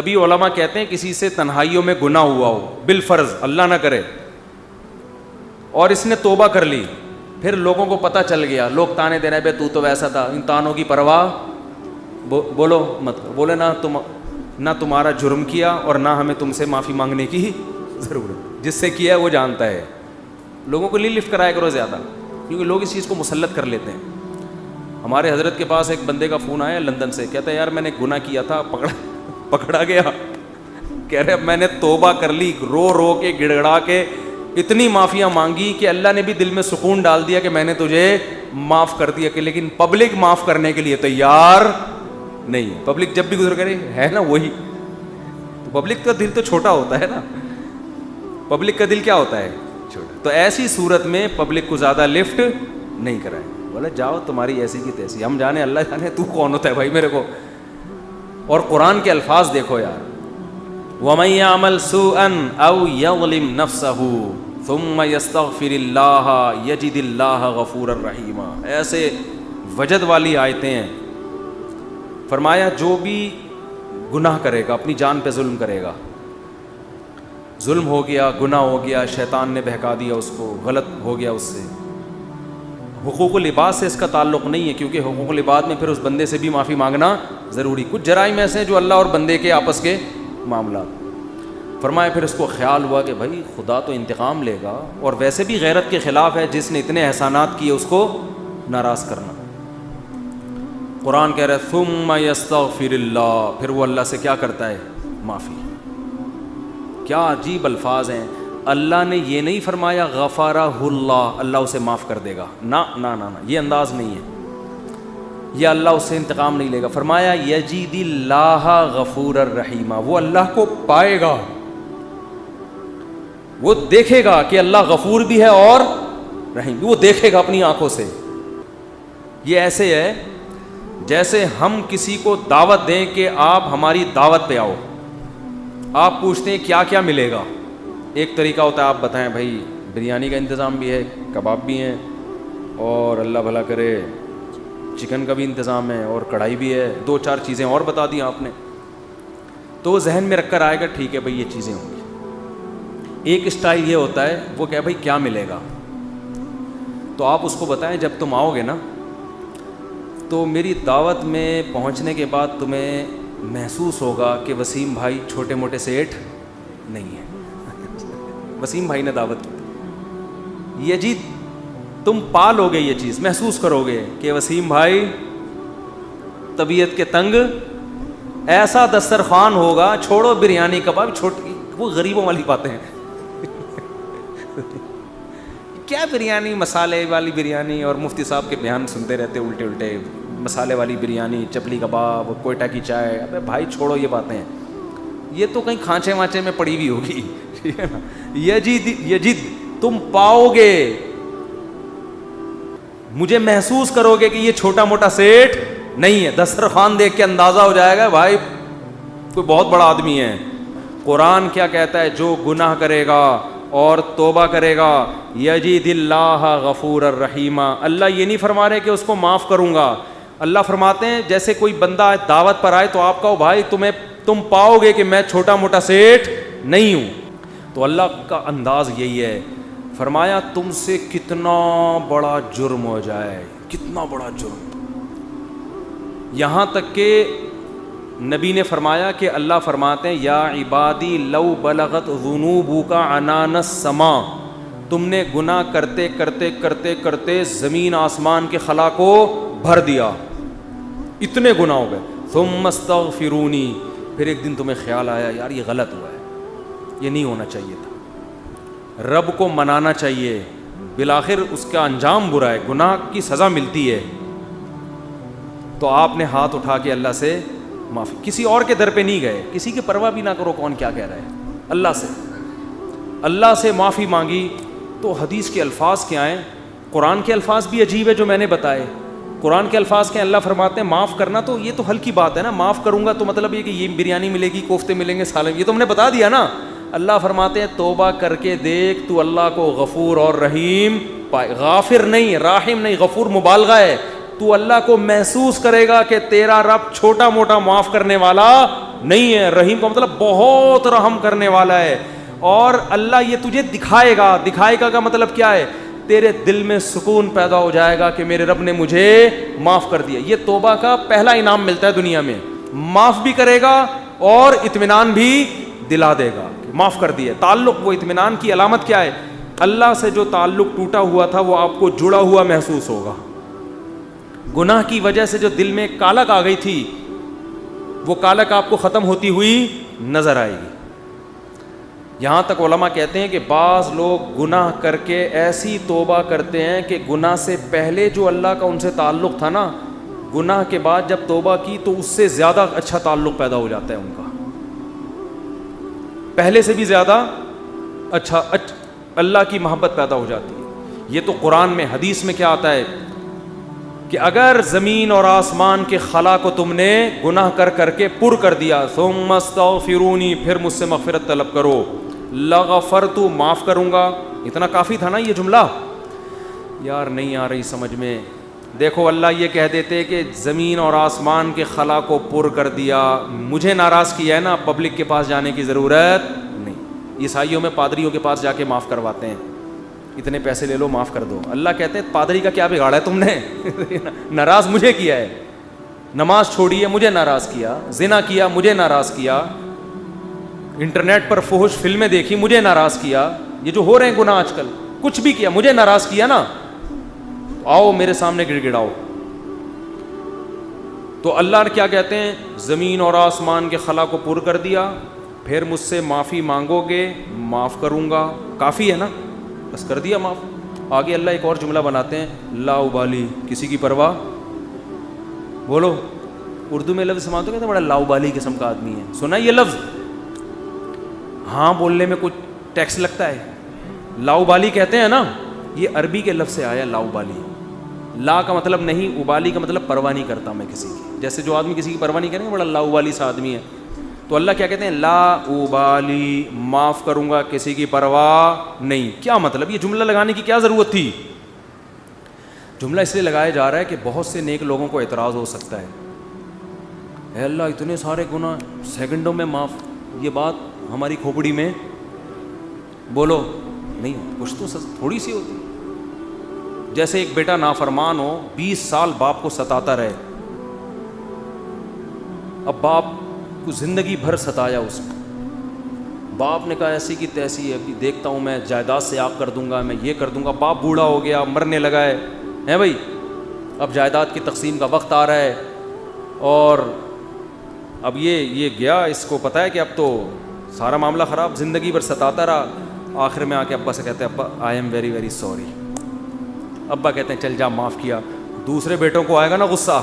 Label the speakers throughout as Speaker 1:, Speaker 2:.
Speaker 1: ابھی علماء کہتے ہیں کسی سے تنہائیوں میں گناہ ہوا ہو بالفرض، اللہ نہ کرے، اور اس نے توبہ کر لی، پھر لوگوں کو پتہ چل گیا، لوگ تانے دے رہے ہیں بے تو ویسا تھا، ان تانوں کی پرواہ بولو مت، بولے نہ تمہارا جرم کیا اور نہ ہمیں تم سے معافی مانگنے کی ضرورت، جس سے کیا ہے وہ جانتا ہے۔ لوگوں کو نہیں لفٹ کرایا کرو زیادہ، کیونکہ لوگ اس چیز کو مسلط کر لیتے ہیں۔ ہمارے حضرت کے پاس ایک بندے کا فون آیا لندن سے، کہتا ہے یار میں نے گناہ کیا تھا، پکڑا گیا، کہہ رہے اب میں نے توبہ کر لی، رو رو کے گڑ گڑا کے اتنی معافیاں مانگی کہ اللہ نے بھی دل میں سکون ڈال دیا کہ میں نے تجھے معاف کر دیا، کہ لیکن پبلک معاف کرنے کے لیے تیار نہیں ہے۔ پبلک جب بھی گزر کرے ہے نا وہی، تو پبلک کا دل تو چھوٹا ہوتا ہے نا، پبلک کا دل کیا ہوتا ہے چھوٹا، تو ایسی صورت میں پبلک کو زیادہ لفٹ نہیں کرائے، بولے جاؤ تمہاری ایسی کی تیسی، ہم جانے اللہ جانے تو کون ہوتا ہے بھائی میرے کو۔ اور قرآن کے الفاظ دیکھو یار، وَمَن يَعْمَلْ سُوءًا أَوْ يَظْلِمْ نَفْسَهُ ثُمَّ يَسْتَغْفِرِ اللَّهَ يَجِدِ اللَّهَ غَفُورًا رَحِيمًا، ایسے وجد والی آیتیں ہیں۔ فرمایا جو بھی گناہ کرے گا، اپنی جان پہ ظلم کرے گا، ظلم ہو گیا، گناہ ہو گیا، شیطان نے بہکا دیا اس کو، غلط ہو گیا اس سے، حقوق العباد سے اس کا تعلق نہیں ہے، کیونکہ حقوق العباد میں پھر اس بندے سے بھی معافی مانگنا ضروری، کچھ جرائم ایسے ہیں جو اللہ اور بندے کے آپس کے معاملات۔ فرمایا پھر اس کو خیال ہوا کہ بھائی خدا تو انتقام لے گا، اور ویسے بھی غیرت کے خلاف ہے، جس نے اتنے احسانات کیے اس کو ناراض کرنا۔ قرآن کہہ رہا ہے ثم یستغفر اللہ، پھر وہ اللہ سے کیا کرتا ہے؟ معافی۔ کیا عجیب الفاظ ہیں، اللہ نے یہ نہیں فرمایا غفرہ اللہ، اللہ اسے معاف کر دے گا، نہ نہ نہ، یہ انداز نہیں ہے، یہ اللہ اس سے انتقام نہیں لے گا۔ فرمایا یجد اللہ غفور الرحیم، وہ اللہ کو پائے گا، وہ دیکھے گا کہ اللہ غفور بھی ہے اور رحیم بھی، وہ دیکھے گا اپنی آنکھوں سے۔ یہ ایسے ہے جیسے ہم کسی کو دعوت دیں کہ آپ ہماری دعوت پہ آؤ، آپ پوچھتے ہیں کیا کیا ملے گا، ایک طریقہ ہوتا ہے آپ بتائیں بھائی بریانی کا انتظام بھی ہے، کباب بھی ہیں، اور اللہ بھلا کرے چکن کا بھی انتظام ہے، اور کڑھائی بھی ہے، دو چار چیزیں اور بتا دی آپ نے، تو وہ ذہن میں رکھ کر آئے گا ٹھیک ہے بھائی یہ چیزیں ہوں گی۔ ایک اسٹائل یہ ہوتا ہے وہ کہ بھائی کیا ملے گا، تو آپ اس کو بتائیں جب تم آؤ گے نا تو میری دعوت میں پہنچنے کے بعد تمہیں محسوس ہوگا کہ وسیم بھائی چھوٹے موٹے سیٹ نہیں ہیں، وسیم بھائی نے دعوت کی، یہ جی تم پالو گے، یہ چیز محسوس کرو گے کہ وسیم بھائی طبیعت کے تنگ، ایسا دسترخوان ہوگا، چھوڑو بریانی کباب، چھوٹی وہ غریبوں والی باتیں ہیں، کیا بریانی، مسالے والی بریانی، اور مفتی صاحب کے بیان سنتے رہتے الٹے الٹے، مسالے والی بریانی، چپلی کباب، کوئٹہ کی چائے، ابے بھائی چھوڑو یہ باتیں ہیں، یہ تو کہیں کھانچے وانچے میں پڑی ہوئی ہوگی، ٹھیک ہے نا۔ یجد تم پاؤ گے، مجھے محسوس کرو گے کہ یہ چھوٹا موٹا سیٹ نہیں ہے، دسترخوان دیکھ کے اندازہ ہو جائے گا بھائی کوئی بہت بڑا آدمی ہے۔ قرآن کیا کہتا ہے؟ جو گناہ کرے گا اور توبہ کرے گا، یجد اللہ غفور الرحیم، اللہ یہ نہیں فرما رہے کہ اس کو معاف کروں گا، اللہ فرماتے ہیں جیسے کوئی بندہ دعوت پر آئے تو آپ کہو بھائی تم پاؤ گے کہ میں چھوٹا موٹا سیٹ نہیں ہوں، تو اللہ کا انداز یہی ہے۔ فرمایا تم سے کتنا بڑا جرم ہو جائے، کتنا بڑا جرم، یہاں تک کہ نبی نے فرمایا کہ اللہ فرماتے ہیں یا عبادی لو بلغت ذنوبک عنان السما، تم نے گناہ کرتے کرتے کرتے کرتے زمین آسمان کے خلا کو بھر دیا، اتنے گناہ ہو گئے، ثم استغفرونی، پھر ایک دن تمہیں خیال آیا یار یہ غلط ہوا ہے، یہ نہیں ہونا چاہیے تھا، رب کو منانا چاہیے، بالآخر اس کا انجام برا ہے، گناہ کی سزا ملتی ہے، تو آپ نے ہاتھ اٹھا کے اللہ سے معافی، کسی اور کے در پہ نہیں گئے، کسی کی پرواہ بھی نہ کرو کون کیا کہہ رہا ہے، اللہ سے معافی مانگی۔ تو حدیث کے الفاظ کیا ہیں؟ قرآن کے الفاظ بھی عجیب ہے جو میں نے بتائے، قرآن کے الفاظ کے اللہ فرماتے ہیں معاف کرنا تو یہ تو ہلکی بات ہے نا، معاف کروں گا تو مطلب یہ کہ یہ بریانی ملے گی، کوفتے ملیں گے، سالن، یہ تو ہم نے بتا دیا نا۔ اللہ فرماتے ہیں توبہ کر کے دیکھ تو اللہ کو غفور اور رحیم پائے، غافر نہیں، راحم نہیں، غفور مبالغہ ہے، تو اللہ کو محسوس کرے گا کہ تیرا رب چھوٹا موٹا معاف کرنے والا نہیں ہے. رحیم کا مطلب بہت رحم کرنے والا ہے. اور اللہ یہ تجھے دکھائے گا. دکھائے گا کا مطلب کیا ہے؟ تیرے دل میں سکون پیدا ہو جائے گا کہ میرے رب نے مجھے معاف کر دیا. یہ توبہ کا پہلا انعام ملتا ہے دنیا میں. معاف بھی کرے گا اور اطمینان بھی دلا دے گا کہ معاف کر دیا. تعلق، وہ اطمینان کی علامت کیا ہے؟ اللہ سے جو تعلق ٹوٹا ہوا تھا وہ آپ کو جڑا ہوا محسوس ہوگا. گناہ کی وجہ سے جو دل میں کالک آ گئی تھی وہ کالک آپ کو ختم ہوتی ہوئی نظر آئے گی. یہاں تک علماء کہتے ہیں کہ بعض لوگ گناہ کر کے ایسی توبہ کرتے ہیں کہ گناہ سے پہلے جو اللہ کا ان سے تعلق تھا نا، گناہ کے بعد جب توبہ کی تو اس سے زیادہ اچھا تعلق پیدا ہو جاتا ہے ان کا، پہلے سے بھی زیادہ اچھا اللہ کی محبت پیدا ہو جاتی ہے. یہ تو قرآن میں، حدیث میں کیا آتا ہے کہ اگر زمین اور آسمان کے خلا کو تم نے گناہ کر کر کے پر کر دیا، ثم استغفرونی، پھر مجھ سے مغفرت طلب کرو، لغفرت، معاف کروں گا. اتنا کافی تھا نا یہ جملہ؟ یار نہیں آ رہی سمجھ میں. دیکھو اللہ یہ کہہ دیتے کہ زمین اور آسمان کے خلا کو پر کر دیا، مجھے ناراض کیا ہے نا، پبلک کے پاس جانے کی ضرورت نہیں. عیسائیوں میں پادریوں کے پاس جا کے معاف کرواتے ہیں، اتنے پیسے لے لو معاف کر دو. اللہ کہتے ہیں پادری کا کیا بگاڑا ہے تم نے؟ ناراض مجھے کیا ہے. نماز چھوڑی ہے، مجھے ناراض کیا. زنا کیا، مجھے ناراض کیا. انٹرنیٹ پر فحش فلمیں دیکھی، مجھے ناراض کیا. یہ جو ہو رہے ہیں گناہ آج کل، کچھ بھی کیا، مجھے ناراض کیا نا، آؤ میرے سامنے گڑ گڑاؤ. تو اللہ کیا کہتے ہیں؟ زمین اور آسمان کے خلا کو پر کر دیا، پھر مجھ سے معافی مانگو گے، معاف کروں گا. کافی ہے نا، بس کر دیا معاف. آگے اللہ ایک اور جملہ بناتے ہیں، لا ابالی، کسی کی پرواہ. بولو اردو میں لفظ سماعت ہو کہتے ہیں بڑا لا ابالی قسم کا آدمی ہے. سنا یہ لفظ؟ ہاں بولنے میں کچھ ٹیکس لگتا ہے. لا ابالی کہتے ہیں نا، یہ عربی کے لفظ سے آیا لا ابالی. لا کا مطلب نہیں، ابالی کا مطلب پرواہ نہیں کرتا میں کسی کی. جیسے جو آدمی کسی کی پرواہ نہیں کریں گے، بڑا لا ابالی سا آدمی ہے. تو اللہ کیا کہتے ہیں؟ لا ابالی، معاف کروں گا، کسی کی پرواہ نہیں. کیا مطلب؟ یہ جملہ لگانے کی کیا ضرورت تھی؟ جملہ اس لیے لگایا جا رہا ہے کہ بہت سے نیک لوگوں کو اعتراض ہو سکتا ہے، اے اللہ اتنے سارے گناہ سیکنڈوں میں معاف. یہ بات ہماری کھوپڑی میں بولو نہیں، کچھ تو تھوڑی سی ہوتی. جیسے ایک بیٹا نافرمان ہو، 20 سال باپ کو ستاتا رہے. اب باپ کو زندگی بھر ستایا اس نے. باپ نے کہا ایسی کی تیسی ہے، ابھی دیکھتا ہوں میں جائیداد سے آگ کر دوں گا، میں یہ کر دوں گا. باپ بوڑھا ہو گیا، مرنے لگا ہے بھائی. اب جائیداد کی تقسیم کا وقت آ رہا ہے، اور اب یہ گیا، اس کو پتہ ہے کہ اب تو سارا معاملہ خراب. زندگی بھر ستاتا رہا. آخر میں آ کے ابا سے کہتے ہیں ابا I am very very sorry. ابا کہتے ہیں چل جا معاف کیا. دوسرے بیٹوں کو آئے گا نا غصہ،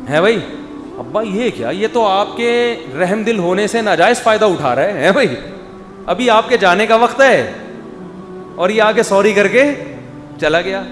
Speaker 1: ہے بھائی، ابا یہ کیا، یہ تو آپ کے رحم دل ہونے سے ناجائز فائدہ اٹھا رہے ہیں بھائی، ابھی آپ کے جانے کا وقت ہے اور یہ آگے سوری کر کے چلا گیا.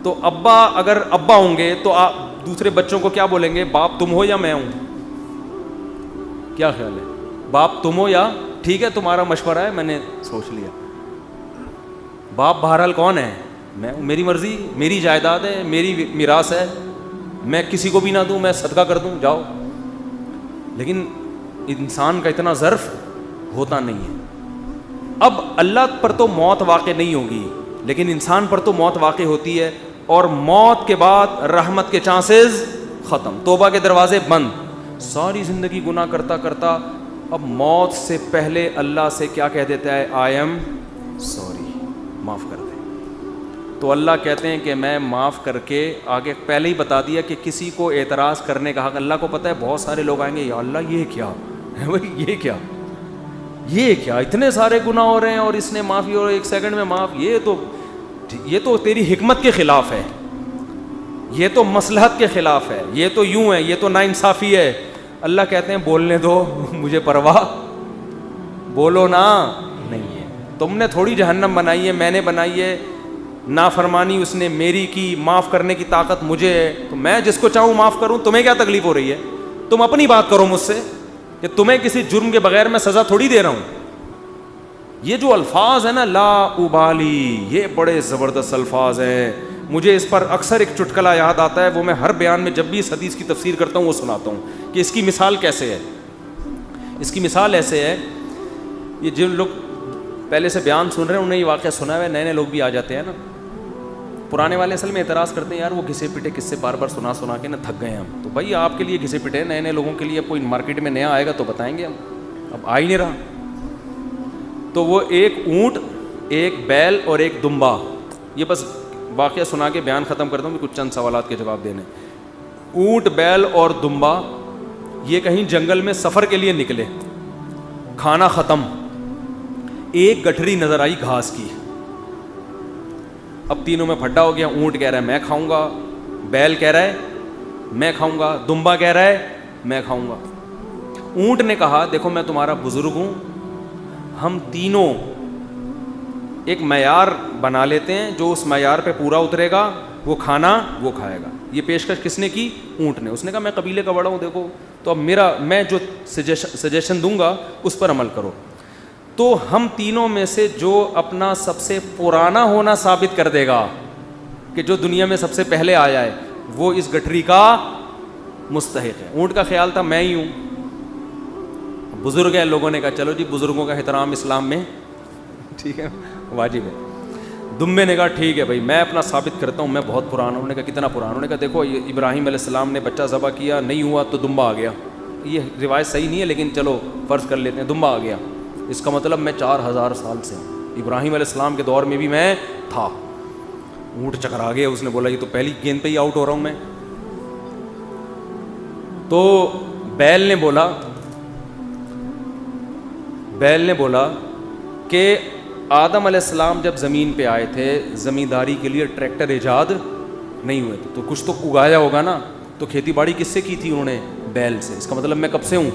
Speaker 1: تو ابا اگر ابا ہوں گے تو آپ دوسرے بچوں کو کیا بولیں گے؟ باپ تم ہو یا میں ہوں؟ کیا خیال ہے؟ باپ تم ہو یا ٹھیک ہے تمہارا مشورہ ہے، میں نے سوچ لیا. باپ بہرحال کون ہے؟ میں، میری مرضی، میری جائیداد ہے، میری میراث ہے، میں کسی کو بھی نہ دوں، میں صدقہ کر دوں، جاؤ. لیکن انسان کا اتنا ظرف ہوتا نہیں ہے. اب اللہ پر تو موت واقع نہیں ہوگی، لیکن انسان پر تو موت واقع ہوتی ہے، اور موت کے بعد رحمت کے چانسز ختم، توبہ کے دروازے بند. ساری زندگی گناہ کرتا کرتا اب موت سے پہلے اللہ سے کیا کہہ دیتا ہے؟ آئی ایم سوری، معاف کر دے. تو اللہ کہتے ہیں کہ میں معاف کر کے، آگے پہلے ہی بتا دیا کہ کسی کو اعتراض کرنے کا حق. اللہ کو پتہ ہے بہت سارے لوگ آئیں گے، یا اللہ یہ کیا ہے بھائی، یہ کیا اتنے سارے گناہ ہو رہے ہیں اور اس نے معافی اور 1 سیکنڈ میں معاف. یہ تو تیری حکمت کے خلاف ہے، یہ تو مصلحت کے خلاف ہے، یہ تو یوں ہے، یہ تو ناانصافی ہے. اللہ کہتے ہیں بولنے دو، مجھے پرواہ، بولو نا. نہیں ہے، تم نے تھوڑی جہنم بنائی ہے، میں نے بنائی ہے. نافرمانی اس نے میری کی، معاف کرنے کی طاقت مجھے ہے، تو میں جس کو چاہوں معاف کروں. تمہیں کیا تکلیف ہو رہی ہے؟ تم اپنی بات کرو مجھ سے کہ تمہیں کسی جرم کے بغیر میں سزا تھوڑی دے رہا ہوں. یہ جو الفاظ ہیں نا، لا ابالی، یہ بڑے زبردست الفاظ ہیں. مجھے اس پر اکثر ایک چٹکلا یاد آتا ہے, وہ میں ہر بیان میں جب بھی اس حدیث کی تفسیر کرتا ہوں وہ سناتا ہوں کہ اس کی مثال کیسے ہے. اس کی مثال ایسے ہے, یہ جن لوگ پہلے سے بیان سن رہے ہیں انہیں یہ واقعہ سنا ہے, نئے نئے لوگ بھی آ جاتے ہیں نا, پرانے والے اصل میں اعتراض کرتے ہیں یار وہ گھسے پٹے کس سے بار بار سنا کے نا تھک گئے ہیں ہم. تو بھائی آپ کے لیے گھسے پٹے, نئے نئے لوگوں کے لیے کوئی مارکیٹ میں نیا آئے گا تو بتائیں گے ہم, اب آ ہی نہیں رہا. تو وہ ایک اونٹ, ایک بیل اور ایک دمبا, یہ بس واقعہ سنا کے بیان ختم کرتا ہوں, کچھ چند سوالات کے جواب دینے. اونٹ, بیل اور دمبا یہ کہیں جنگل میں سفر کے لیے نکلے, کھانا ختم, ایک گٹھری نظر آئی گھاس کی. اب تینوں میں پھڈا ہو گیا, اونٹ کہہ رہا ہے میں کھاؤں گا, بیل کہہ رہا ہے میں کھاؤں گا, دمبا کہہ رہا ہے میں کھاؤں گا. اونٹ نے کہا دیکھو میں تمہارا بزرگ ہوں, ہم تینوں ایک معیار بنا لیتے ہیں, جو اس معیار پہ پورا اترے گا وہ کھانا وہ کھائے گا. یہ پیشکش کس نے کی؟ اونٹ نے. اس نے کہا میں قبیلے کا بڑا ہوں, دیکھو تو اب میں جو سجیشن دوں گا اس پر عمل کرو. تو ہم تینوں میں سے جو اپنا سب سے پرانا ہونا ثابت کر دے گا کہ جو دنیا میں سب سے پہلے آیا ہے وہ اس گٹھری کا مستحق ہے. اونٹ کا خیال تھا میں ہی ہوں, بزرگ ہے, لوگوں نے کہا چلو جی بزرگوں کا احترام اسلام میں ٹھیک ہے واجب ہے. دمبے نے کہا ٹھیک ہے بھائی میں اپنا ثابت کرتا ہوں میں بہت پرانا ہوں. انہوں نے کہا کتنا پرانا؟ انہوں نے کہا دیکھو ابراہیم علیہ السلام نے بچہ ذبح کیا, نہیں ہوا تو دمبا آ گیا. یہ روایت صحیح نہیں ہے لیکن چلو فرض کر لیتے ہیں, دمبا آ گیا, اس کا مطلب میں 4000 سال سے ہوں, ابراہیم علیہ السلام کے دور میں بھی میں تھا. اونٹ چکرا گیا, اس نے بولا یہ تو پہلی گیند پہ ہی آؤٹ ہو رہا ہوں میں. تو بیل نے بولا کہ آدم علیہ السلام جب زمین پہ آئے تھے زمینداری کے لیے ٹریکٹر ایجاد نہیں ہوئے تھے, تو کچھ تو اگایا ہوگا نا, تو کھیتی باڑی کس سے کی تھی انہوں نے؟ بیل سے. اس کا مطلب میں کب سے ہوں؟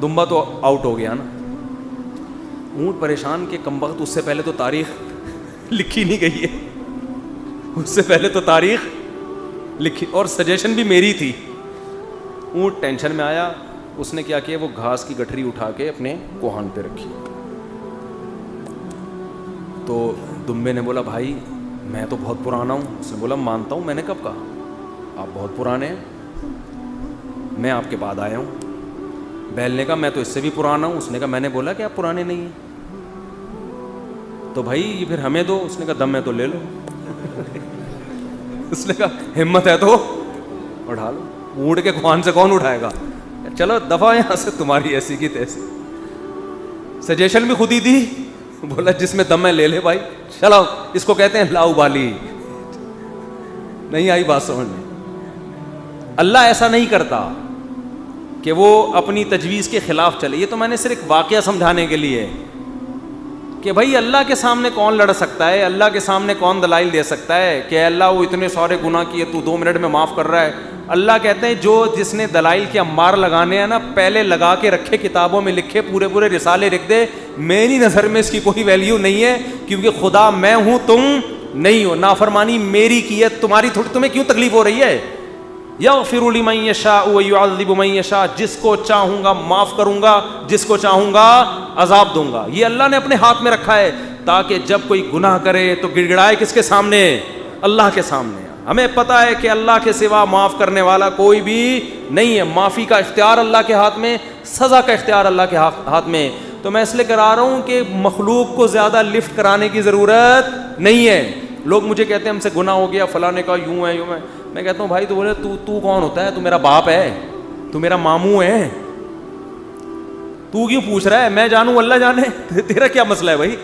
Speaker 1: دمبا تو آؤٹ ہو گیا نا. اونٹ پریشان کہ کم وقت, اس سے پہلے تو تاریخ لکھی نہیں گئی ہے, اس سے پہلے تو تاریخ لکھی, اور سجیشن بھی میری تھی. اونٹ ٹینشن میں آیا, اس نے کیا کیا, وہ گھاس کی گٹھری اٹھا کے اپنے کوہان پہ رکھی. تو دمبے نے بولا بھائی میں تو بہت پرانا ہوں. اس نے بولا مانتا ہوں, میں نے کب کہا, آپ بہت پرانے ہیں, میں آپ کے بعد آیا ہوں. بیل نے کہا میں تو اس سے بھی پرانا ہوں. اس نے کہا میں نے بولا کہ آپ پرانے نہیں ہیں, تو بھائی یہ پھر ہمیں دو. اس نے کہا دم ہے تو لے لو. اس نے کہا ہمت ہے تو اٹھا لو. اونٹ کے کوہان سے کون اٹھائے گا؟ چلو دفعہ یہاں سے, تمہاری ایسی کی تیسی. سجیشن بھی خود ہی دی, بولا جس میں دم ہے لے لے بھائی, چلو. اس کو کہتے ہیں لاؤبالی. نہیں آئی بات سمجھ میں؟ اللہ ایسا نہیں کرتا کہ وہ اپنی تجویز کے خلاف چلے. یہ تو میں نے صرف ایک واقعہ سمجھانے کے لیے کہ بھائی اللہ کے سامنے کون لڑ سکتا ہے, اللہ کے سامنے کون دلائل دے سکتا ہے کہ اللہ وہ اتنے سارے گناہ کیے تو 2 منٹ میں معاف کر رہا ہے. اللہ کہتے ہیں جو جس نے دلائل کے انبار لگانے ہیں نا, پہلے لگا کے رکھے, کتابوں میں لکھے, پورے رسالے لکھ دے. میری نظر میں اس کی کوئی ویلیو نہیں ہے, کیونکہ خدا میں ہوں تم نہیں ہو. نافرمانی میری کی ہے, تمہاری تمہیں کیوں تکلیف ہو رہی ہے؟ یغفر لمن یشاء ویعذب من یشاء, جس کو چاہوں گا معاف کروں گا, جس کو چاہوں گا عذاب دوں گا. یہ اللہ نے اپنے ہاتھ میں رکھا ہے تاکہ جب کوئی گناہ کرے تو گڑ گڑائے کس کے سامنے؟ اللہ کے سامنے. ہمیں پتہ ہے کہ اللہ کے سوا معاف کرنے والا کوئی بھی نہیں ہے. معافی کا اختیار اللہ کے ہاتھ میں, سزا کا اختیار اللہ کے ہاتھ میں. تو میں اس لیے کرا رہا ہوں کہ مخلوق کو زیادہ لفٹ کرانے کی ضرورت نہیں ہے. لوگ مجھے کہتے ہیں ہم سے گناہ ہو گیا, فلاں نے کہا یوں ہے یوں ہے. میں کہتا ہوں بھائی تو بولے تو کون ہوتا ہے؟ تو میرا باپ ہے, تو میرا ماموں ہے, تو کیوں پوچھ رہا ہے؟ میں جانوں اللہ جانے, تیرا کیا مسئلہ ہے بھائی؟